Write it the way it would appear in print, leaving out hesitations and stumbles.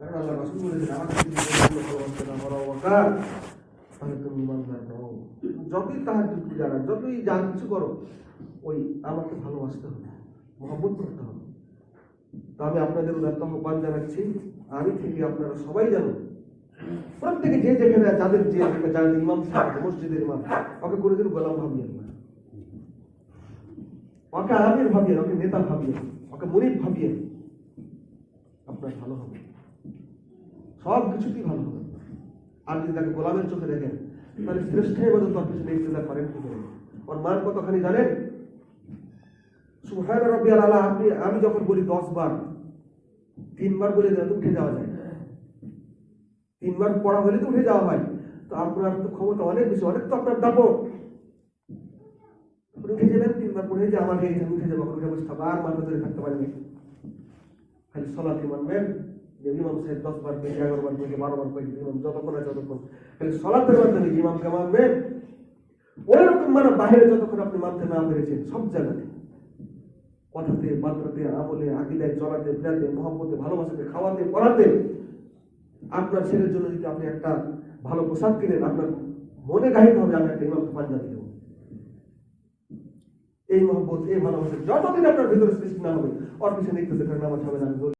কারণ আল্লাহ রাসূল বলেছেন, আমার যদি ভালোবাসতে না পারো ওয়াকার, তাহলে তুমি ইমানদার নও। যতই তাহাজ্জুদ গুজার, যতই যা কিছু করো, ওই আমাকে ভালোবাসতে হবে, মহব্বত করতে হবে। তো আমি আপনাদের উদাত্ত আহ্বান জানাচ্ছি, আমি থেকে আপনারা সবাই জানো, প্রত্যেকে যে যেখানে যাদের যে যাদের ইমাম সাহেব, মসজিদের ইমাম, ওকে কোনোদিন গোলাম ভাবিয়েন না, ওকে আমির ভাবিয়েন, ওকে নেতা ভাবিয়েন, ওকে মুরিদ ভাবিয়েন। আপনার ভালো হবে, সব কিছুতেই ভালো হবে। আর যদি তাকে গোলামের চোখে দেখেন, তাহলে শ্রেষ্ঠ ইবাদত তার পিছনে ইক্তেদা করেন কি করে? ওর মান কতখানি জানেন? সুবহান রাব্বিয়াল আলা, আমি যখন বলি 10 বার, 3 বার বলে দিলে তো উঠে যাওয়া যায়, 3 বার পড়া হলে তো উঠে যাওয়া হয়। তো আপনার তো ক্ষমতা অনেক বেশি, অনেক তো আপনার দাপট, উঠে যাবেন 3 বার পড়ে যে আমার এই উঠে যাবো, উঠে বসে থাকবো, আর মাথা ধরে থাকতে পারবে। খালি সলাতে মানবেন, যে ইমাম সাহেব 10 বার থেকে 11 বার থেকে 12 বার করে ইমাম যতক্ষণ আছে ততক্ষণ খালি সলাতের মাধ্যমে ইমামকে মানবেন। ওইরকম মানে বাইরে যতক্ষণ আপনি মানতে না পেরেছেন, সব জায়গাতে, কথাতে, বার্তাতে, আমলে, আকীদায়, চলাতে, ফেরাতে, মহব্বতে, ভালোবাসাতে, খাওয়াতে, পড়াতে, আপনার ছেলের জন্য যদি আপনি একটা ভালো পোশাক কিনেন, আপনার মনে গাহিত হবে আমি একটা ইমামকে পাঞ্জাবি দেবো। এই মহব্বত, এই ভালোবাসা যতদিন আপনার ভিতরে সৃষ্টি না হবে, ওর পিছনে একটু নামাজ হবে না।